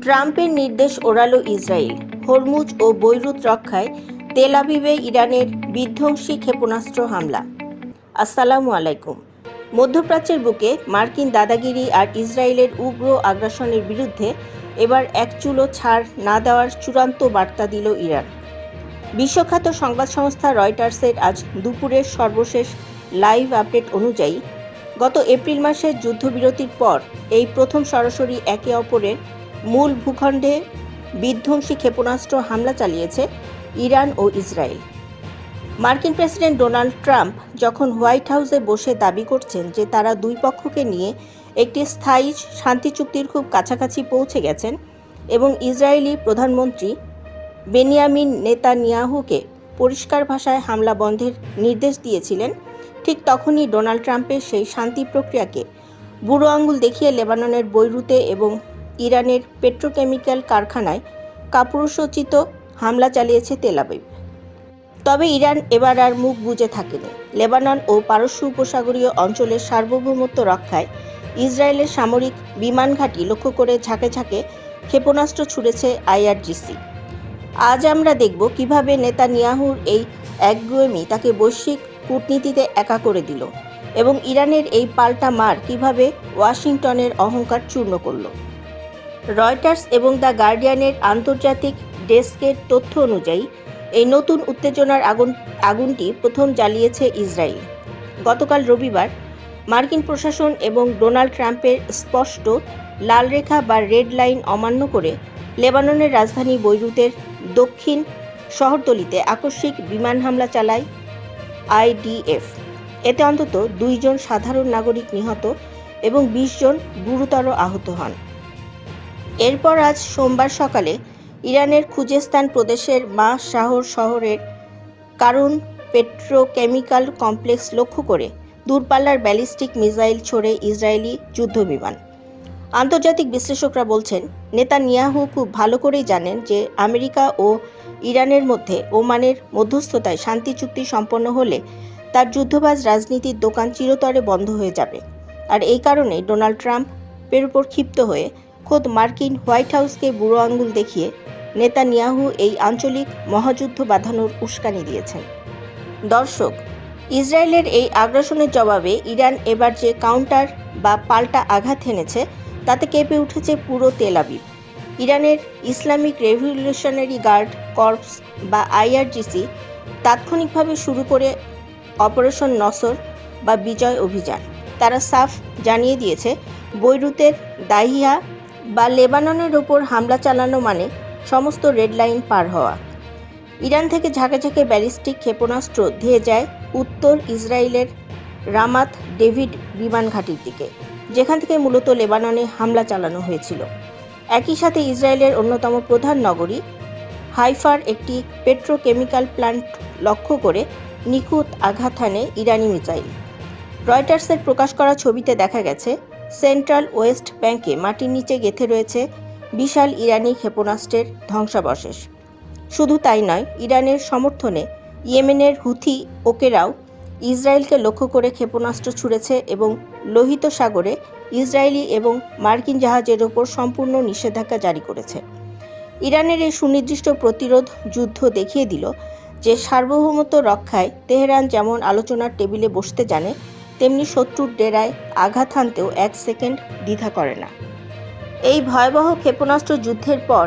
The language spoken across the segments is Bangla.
ট্রাম্পের নির্দেশ ওড়ালো ইসরায়েল। হরমুজ ও বৈরুত রক্ষায় তেল আবিবে ইরানের বিধ্বংসী ক্ষেপণাস্ত্র হামলা। আসসালামু আলাইকুম। মধ্যপ্রাচ্যের বুকে মার্কিন দাদাগিরি আর ইসরায়েলের উগ্র আগ্রাসনের বিরুদ্ধে এবার এক চুলো ছাড় না দেওয়ার চূড়ান্ত বার্তা দিল ইরান। বিশ্বখ্যাত সংবাদ সংস্থা রয়টার্সের আজ দুপুরের সর্বশেষ লাইভ আপডেট অনুযায়ী গত এপ্রিল মাসের যুদ্ধবিরতির পর এই প্রথম সরাসরি একে অপরের মূল ভূখণ্ডে বিধ্বংসী ক্ষেপণাস্ত্র হামলা চালিয়েছে ইরান ও ইসরায়েল। মার্কিন প্রেসিডেন্ট ডোনাল্ড ট্রাম্প যখন হোয়াইট হাউসে বসে দাবি করছেন যে তারা দুই পক্ষকে নিয়ে একটি স্থায়ী শান্তি চুক্তির খুব কাছাকাছি পৌঁছে গেছেন এবং ইসরায়েলি প্রধানমন্ত্রী বেনিয়ামিন নেতানিয়াহুকে পরিষ্কার ভাষায় হামলা বন্ধের নির্দেশ দিয়েছিলেন, ঠিক তখনই ডোনাল্ড ট্রাম্পের সেই শান্তি প্রক্রিয়াকে বুড়ো আঙুল দেখিয়ে লেবাননের বৈরুতে এবং ইরানের পেট্রোকেমিক্যাল কারখানায় কাপুরুষোচিত হামলা চালিয়েছে তেল আবিব। তবে ইরান এবার আর মুখ বুজে থাকেনি। লেবানন ও পারস্য উপসাগরীয় অঞ্চলের সার্বভৌমত্ব রক্ষায় ইসরায়েলের সামরিক বিমান ঘাঁটি লক্ষ্য করে ঝাঁকে ঝাঁকে ক্ষেপণাস্ত্র ছুড়েছে আইআরজিসি। আজ আমরা দেখব কিভাবে নেতানিয়াহুর এই একগুঁয়েমি তাকে বৈশ্বিক কূটনীতিতে একা করে দিল এবং ইরানের এই পাল্টা মার কিভাবে ওয়াশিংটনের অহংকার চূর্ণ করল। রয়টার্স এবং দ্য গার্ডিয়ানের আন্তর্জাতিক ডেস্কের তথ্য অনুযায়ী এই নতুন উত্তেজনার আগুনটি প্রথম জ্বালিয়েছে ইসরায়েল। গতকাল রবিবার মার্কিন প্রশাসন এবং ডোনাল্ড ট্রাম্পের স্পষ্ট লাল রেখা বা রেড লাইন অমান্য করে লেবাননের রাজধানী বৈরুতের দক্ষিণ শহরতলিতে আকস্মিক বিমান হামলা চালায় আইডিএফ। এতে অন্তত 2 জন সাধারণ নাগরিক নিহত এবং 20 জন গুরুতর আহত হন। এরপর আজ সোমবার সকালে ইরানের খুজেস্তান প্রদেশের মা শাহর শহরের কারুন পেট্রোকেমিক্যাল কমপ্লেক্স লক্ষ্য করে দূরপাল্লার ব্যালিস্টিক মিসাইল ছোড়ে ইসরায়েলি যুদ্ধবিমান। আন্তর্জাতিক বিশ্লেষকরা বলছেন, নেতানিয়াহু খুব ভালো করেই জানেন যে আমেরিকা ও ইরানের মধ্যে ওমানের মধ্যস্থতায় শান্তি চুক্তি সম্পন্ন হলে তার যুদ্ধবাজ রাজনীতির দোকান চিরতরে বন্ধ হয়ে যাবে। আর এই কারণে ডোনাল্ড ট্রাম্পের উপর ক্ষিপ্ত হয়ে খোদ মার্কিন হোয়াইট হাউসকে বুড়ো আঙুল দেখিয়ে নেতানিয়াহু এই আঞ্চলিক মহাযুদ্ধ বাঁধানোর উস্কানি দিয়েছেন। দর্শক, ইসরায়েলের এই আগ্রাসনের জবাবে ইরান এবার যে কাউন্টার বা পাল্টা আঘাত হেনেছে তাতে কেঁপে উঠেছে পুরো তেল আবিব। ইরানের ইসলামিক রেভলিউশনারি গার্ড কর্পস বা আইআরজিসি তাৎক্ষণিকভাবে শুরু করে অপারেশন নসর বা বিজয় অভিযান। তারা সাফ জানিয়ে দিয়েছে, বৈরুতের দাহিয়া বা লেবাননের ওপর হামলা চালানো মানে সমস্ত রেড লাইন পার হওয়া। ইরান থেকে ঝাঁকে ঝাঁকে ব্যালিস্টিক ক্ষেপণাস্ত্র ধেয়ে যায় উত্তর ইসরায়েলের রামাত ডেভিড বিমান ঘাঁটির দিকে, যেখান থেকে মূলত লেবাননে হামলা চালানো হয়েছিল। একই সাথে ইসরায়েলের অন্যতম প্রধান নগরী হাইফার একটি পেট্রোকেমিক্যাল প্ল্যান্ট লক্ষ্য করে নিখুঁত আঘাত হানে ইরানি মিসাইল। রয়টার্সের প্রকাশ করা ছবিতে দেখা গেছে, সেন্ট্রাল ওয়েস্ট ব্যাংকে মাটির নিচে গেঁথে রয়েছে বিশাল ইরানি ক্ষেপণাস্ত্রের ধ্বংসাবশেষ। শুধু তাই নয়, ইরানের সমর্থনে ইয়েমেনের হুথি ওকেরাও ইসরায়েলকে লক্ষ্য করে ক্ষেপণাস্ত্র ছুড়েছে এবং লোহিত সাগরে ইসরায়েলি এবং মার্কিন জাহাজের ওপর সম্পূর্ণ নিষেধাজ্ঞা জারি করেছে। ইরানের এই সুনির্দিষ্ট প্রতিরোধ যুদ্ধ দেখিয়ে দিল যে সার্বভৌমত্ব রক্ষায় তেহরান যেমন আলোচনার টেবিলে বসতে জানে, তেমনি শত্রুর ডেরায় আঘাত হানতেও 1 সেকেন্ড দ্বিধা করে না। এই ভয়াবহ ক্ষেপণাস্ত্র যুদ্ধের পর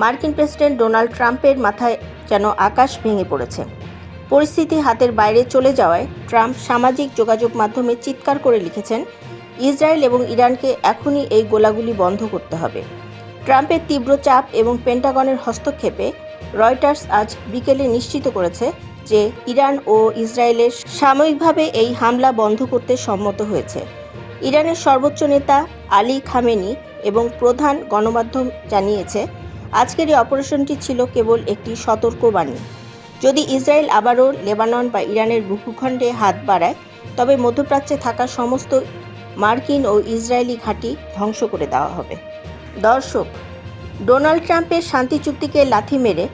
মার্কিন প্রেসিডেন্ট ডোনাল্ড ট্রাম্পের মাথায় যেন আকাশ ভেঙে পড়েছে। পরিস্থিতি হাতের বাইরে চলে যাওয়ায় ট্রাম্প সামাজিক যোগাযোগ মাধ্যমে চিৎকার করে লিখেছেন, ইসরায়েল এবং ইরানকে এখনই এই গোলাগুলি বন্ধ করতে হবে। ট্রাম্পের তীব্র চাপ এবং পেন্টাগনের হস্তক্ষেপে রয়টার্স আজ বিকেলে নিশ্চিত করেছে যে ইরান ও ইসরায়েলের সাময়িকভাবে এই হামলা বন্ধ করতে সম্মত হয়েছে। ইরানের সর্বোচ্চ নেতা আলী খামেনি এবং প্রধান গণমাধ্যম জানিয়েছে, আজকের এই অপারেশনটি ছিল কেবল একটি সতর্কবাণী। যদি ইসরায়েল আবারও লেবানন বা ইরানের ভূখণ্ডে হাত বাড়ায়, তবে মধ্যপ্রাচ্যে থাকা সমস্ত মার্কিন ও ইসরায়েলি ঘাঁটি ধ্বংস করে দেওয়া হবে। দর্শক, ডোনাল্ড ট্রাম্পের শান্তি চুক্তিকে লাথি মেরে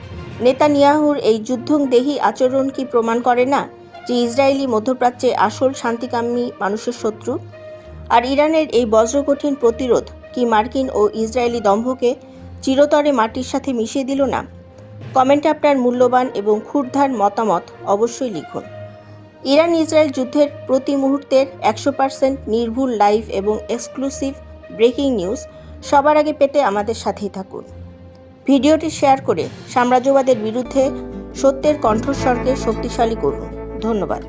নেতানিয়াহুর এই যুদ্ধংদেহী আচরণ কি প্রমাণ করে না যে ইসরায়েলি মধ্যপ্রাচ্যে আসল শান্তিকামী মানুষের শত্রু? আর ইরানের এই বজ্রকঠিন প্রতিরোধ কি মার্কিন ও ইসরায়েলি দম্ভকে চিরতরে মাটির সাথে মিশিয়ে দিল না? কমেন্টে আপনার মূল্যবান এবং ক্ষুরধার মতামত অবশ্যই লিখুন। ইরান ইসরায়েল যুদ্ধের প্রতি মুহূর্তের 100% নির্ভুল লাইভ এবং এক্সক্লুসিভ ব্রেকিং নিউজ সবার আগে পেতে আমাদের সাথেই থাকুন। ভিডিওটি শেয়ার করে সাম্রাজ্যবাদের বিরুদ্ধে সত্যের কণ্ঠস্বরকে শক্তিশালী করুন। ধন্যবাদ।